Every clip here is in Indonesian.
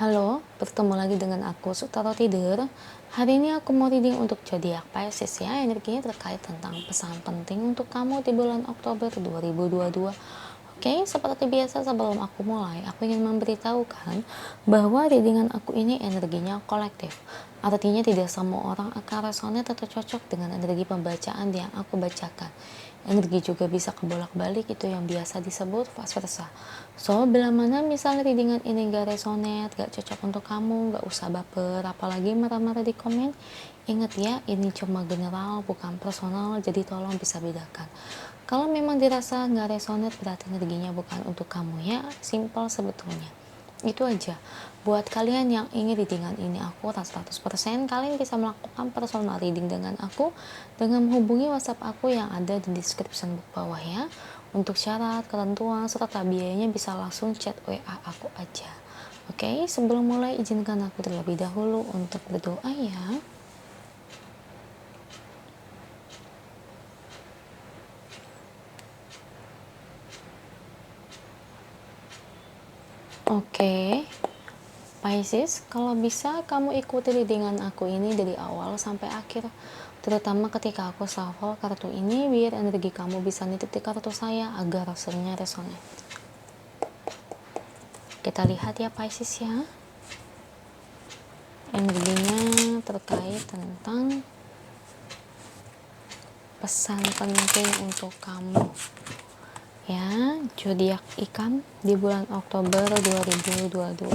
Halo, bertemu lagi dengan aku Sutaro Tidur. Hari ini aku mau reading untuk zodiak Pisces ya. Energinya terkait tentang pesan penting untuk kamu di bulan Oktober 2022. Oke, seperti biasa sebelum aku mulai, aku ingin memberitahukan bahwa readingan aku ini energinya kolektif. Artinya tidak semua orang akan resonate atau cocok dengan energi pembacaan yang aku bacakan. Energi juga bisa kebolak-balik, itu yang biasa disebut vice versa. So, bila mana misalnya readingan ini gak resonate, gak cocok untuk kamu, gak usah baper, apalagi marah-marah di komen. Ingat ya, ini cuma general, bukan personal, jadi tolong bisa bedakan. Kalau memang dirasa gak resonate, berarti energinya bukan untuk kamu ya, simple sebetulnya. Itu aja. Buat kalian yang ingin readingan ini akurat 100%, kalian bisa melakukan personal reading dengan aku dengan menghubungi WhatsApp aku yang ada di description box bawah ya. Untuk syarat, ketentuan, serta biayanya bisa langsung chat WA aku aja. Oke, sebelum mulai izinkan aku terlebih dahulu untuk berdoa ya. Oke, Pisces, kalau bisa kamu ikuti readingan aku ini dari awal sampai akhir, terutama ketika aku shuffle kartu ini biar energi kamu bisa nitip di kartu saya agar rasanya resonate. Kita lihat ya Pisces ya, energinya terkait tentang pesan penting untuk kamu ya, zodiak ikan di bulan Oktober 2022.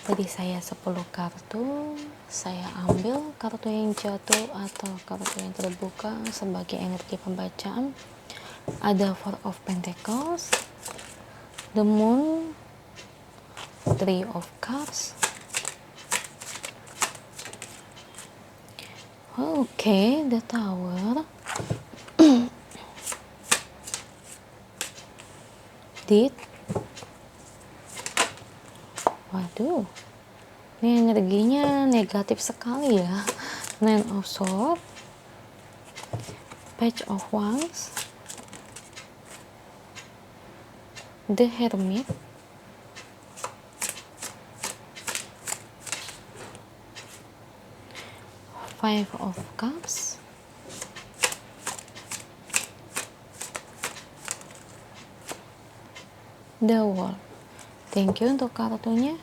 Jadi saya 10 kartu, saya ambil kartu yang jatuh atau kartu yang terbuka sebagai energi pembacaan. Ada Four of Pentacles, The Moon, Three of Cups. Oke, The Tower. Deed. Waduh, ini energinya negatif sekali ya. Nine of Swords, Page of Wands, The Hermit, Five of Cups, The World. Thank you untuk kartunya.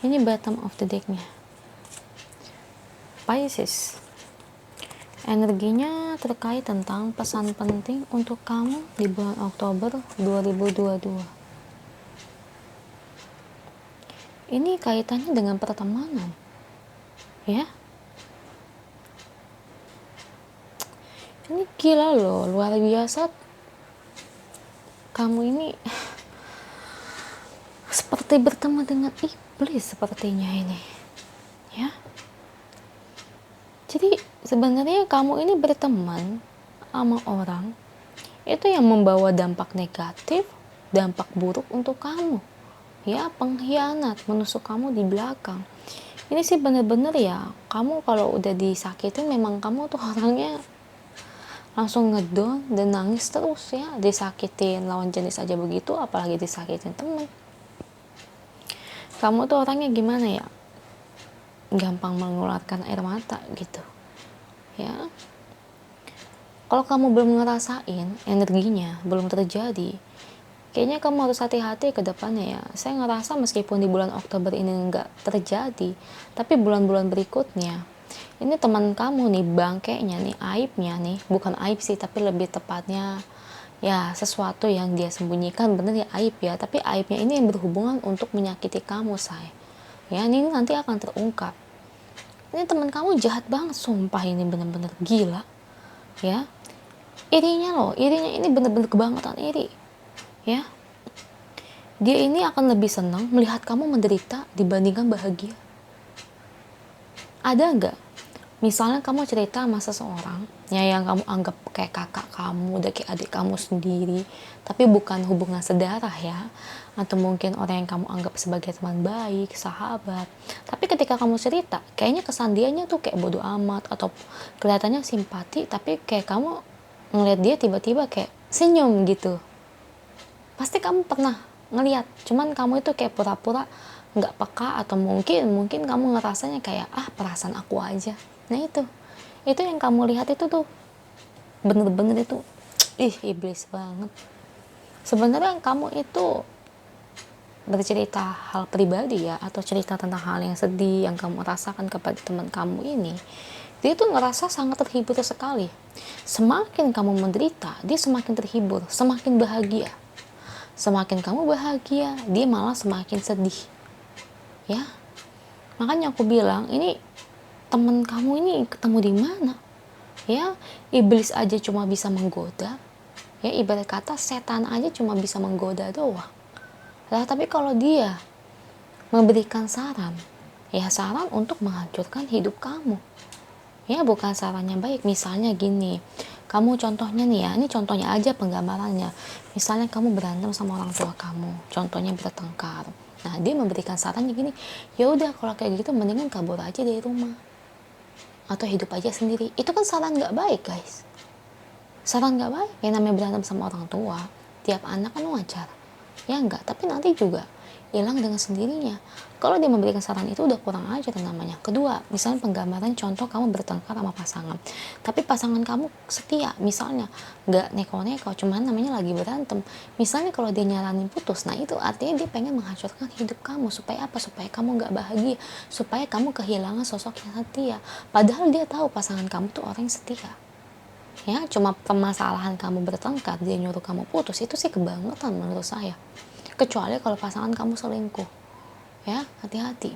Ini bottom of the decknya. Pisces, energinya terkait tentang pesan penting untuk kamu di bulan Oktober 2022. Ini kaitannya dengan pertemanan ya. Ini gila loh, luar biasa. Kamu ini seperti bertemu dengan iblis sepertinya ini ya. Jadi sebenarnya kamu ini berteman sama orang itu yang membawa dampak negatif, dampak buruk untuk kamu ya, pengkhianat, menusuk kamu di belakang. Ini sih bener-bener ya, kamu kalau udah disakitin memang kamu tuh orangnya langsung ngedown dan nangis terus ya. Disakitin lawan jenis aja begitu, apalagi disakitin temen. Kamu tuh orangnya gimana ya, gampang mengeluarkan air mata gitu ya. Kalau kamu belum ngerasain energinya, belum terjadi, kayaknya kamu harus hati-hati ke depannya ya. Saya ngerasa meskipun di bulan Oktober ini nggak terjadi, tapi bulan-bulan berikutnya ini teman kamu nih, bangkainya nih, aibnya nih, bukan aib sih tapi lebih tepatnya ya sesuatu yang dia sembunyikan, bener ya aib ya, tapi aibnya ini yang berhubungan untuk menyakiti kamu say ya. Ini nanti akan terungkap. Ini teman kamu jahat banget, sumpah, ini bener-bener gila ya. Irinya loh, irinya ini bener-bener kebangetan iri ya. Dia ini akan lebih senang melihat kamu menderita dibandingkan bahagia. Ada nggak misalnya kamu cerita sama seseorang ya yang kamu anggap kayak kakak kamu, udah kayak adik kamu sendiri, tapi bukan hubungan sedarah ya, atau mungkin orang yang kamu anggap sebagai teman baik, sahabat, tapi ketika kamu cerita kayaknya kesan dianya tuh kayak bodoh amat atau kelihatannya simpati, tapi kayak kamu ngeliat dia tiba-tiba kayak senyum gitu. Pasti kamu pernah ngeliat, cuman kamu itu kayak pura-pura nggak peka, atau mungkin kamu ngerasanya kayak perasaan aku aja. Nah itu yang kamu lihat itu tuh bener-bener itu iblis banget. Sebenarnya kamu itu bercerita hal pribadi ya, atau cerita tentang hal yang sedih yang kamu rasakan kepada teman kamu ini, dia tuh ngerasa sangat terhibur sekali. Semakin kamu menderita, dia semakin terhibur, semakin bahagia. Semakin kamu bahagia, dia malah semakin sedih. Ya, makanya aku bilang ini teman kamu ini ketemu di mana? Ya, iblis aja cuma bisa menggoda. Ya, ibarat kata setan aja cuma bisa menggoda doang. Lah, tapi kalau dia memberikan saran, ya saran untuk menghancurkan hidup kamu. Ya, bukan sarannya baik. Misalnya gini, kamu contohnya nih ya, ini contohnya aja penggambarannya. Misalnya kamu berantem sama orang tua kamu, contohnya bertengkar. Nah, dia memberikan sarannya gini, ya udah kalau kayak gitu mendingan kabur aja dari rumah. Atau hidup aja sendiri. Itu kan saran nggak baik, guys. Saran nggak baik. Yang namanya berantem sama orang tua, tiap anak kan wajar. Ya enggak, tapi nanti juga hilang dengan sendirinya. Kalau dia memberikan saran itu udah kurang ajar namanya. Kedua, misalnya penggambaran contoh kamu bertengkar sama pasangan, tapi pasangan kamu setia, misalnya nggak neko-neko, cuman namanya lagi berantem. Misalnya kalau dia nyaranin putus, nah itu artinya dia pengen menghancurkan hidup kamu. Supaya apa? Supaya kamu nggak bahagia, supaya kamu kehilangan sosok yang setia. Padahal dia tahu pasangan kamu tuh orang yang setia. Ya, cuma permasalahan kamu bertengkar, dia nyuruh kamu putus, itu sih kebangetan menurut saya. Kecuali kalau pasangan kamu selingkuh. Ya, hati-hati.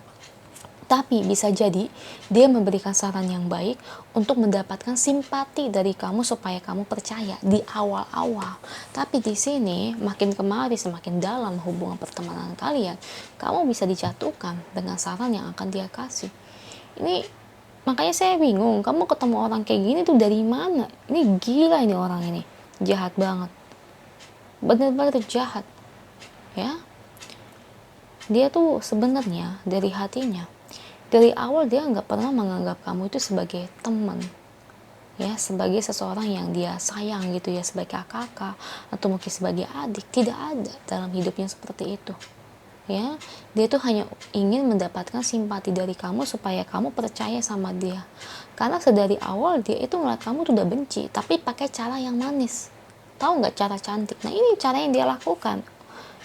Tapi bisa jadi dia memberikan saran yang baik untuk mendapatkan simpati dari kamu supaya kamu percaya di awal-awal. Tapi di sini makin kemari semakin dalam hubungan pertemanan kalian, kamu bisa dijatuhkan dengan saran yang akan dia kasih. Ini makanya saya bingung, kamu ketemu orang kayak gini tuh dari mana? Ini gila ini orang ini, jahat banget, bener-bener jahat. Ya, dia tuh sebenarnya dari hatinya, dari awal dia nggak pernah menganggap kamu itu sebagai teman, ya, sebagai seseorang yang dia sayang gitu ya, sebagai kakak atau mungkin sebagai adik. Tidak ada dalam hidupnya seperti itu. Ya, dia tuh hanya ingin mendapatkan simpati dari kamu supaya kamu percaya sama dia. Karena sedari awal dia itu ngeliat kamu tuh udah benci, tapi pakai cara yang manis. Tahu nggak, cara cantik. Nah, ini cara yang dia lakukan.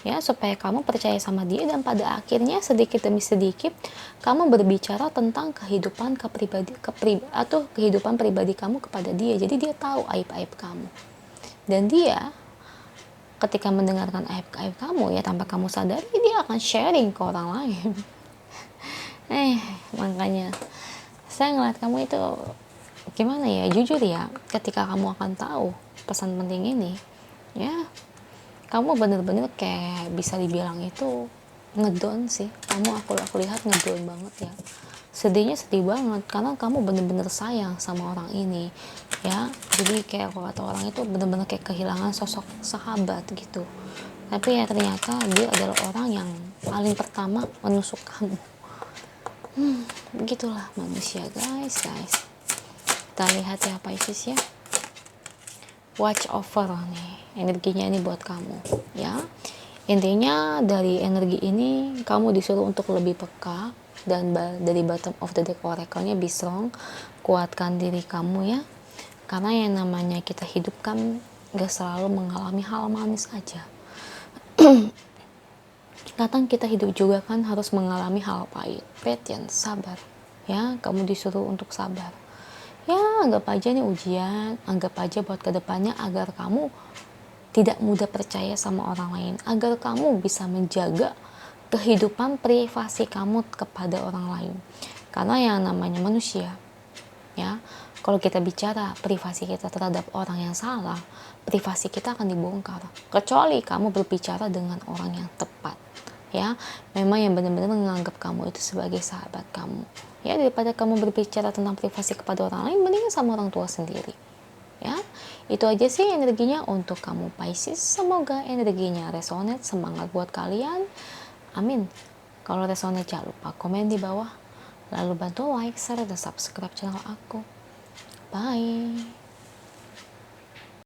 Ya, supaya kamu percaya sama dia, dan pada akhirnya sedikit demi sedikit kamu berbicara tentang kehidupan atau kehidupan pribadi kamu kepada dia. Jadi dia tahu aib-aib kamu. Dan dia ketika mendengarkan aib-aib kamu ya tanpa kamu sadari, dia akan sharing ke orang lain. Makanya saya ngeliat kamu itu gimana ya, jujur ya, ketika kamu akan tahu pesan penting ini, ya kamu bener-bener kayak bisa dibilang itu ngedown sih. Aku lihat ngedown banget ya. Sedihnya sedih banget karena kamu bener-bener sayang sama orang ini, ya. Jadi kayak kalau kata orang itu bener-bener kayak kehilangan sosok sahabat gitu. Tapi ya ternyata dia adalah orang yang paling pertama menusuk kamu. Begitulah manusia, guys. Kita lihat ya Pisces ya. Watch over nih, energinya ini buat kamu ya. Intinya dari energi ini kamu disuruh untuk lebih peka, dan dari bottom of the deck oracle-nya be strong, kuatkan diri kamu ya. Karena yang namanya kita hidup kan gak selalu mengalami hal manis aja. Kadang kita hidup juga kan harus mengalami hal pahit, patience, sabar ya. Kamu disuruh untuk sabar ya. Anggap aja nih ujian, anggap aja buat kedepannya agar kamu tidak mudah percaya sama orang lain, agar kamu bisa menjaga kehidupan privasi kamu kepada orang lain. Karena yang namanya manusia ya, kalau kita bicara privasi kita terhadap orang yang salah, privasi kita akan dibongkar, kecuali kamu berbicara dengan orang yang tepat ya, memang yang benar-benar menganggap kamu itu sebagai sahabat kamu ya. Daripada kamu berbicara tentang privasi kepada orang lain, mendingan sama orang tua sendiri ya. Itu aja sih energinya untuk kamu Pisces. Semoga energinya resonate, semangat buat kalian, amin. Kalau resonate jangan lupa komen di bawah, lalu bantu like, share, dan subscribe channel aku. Bye.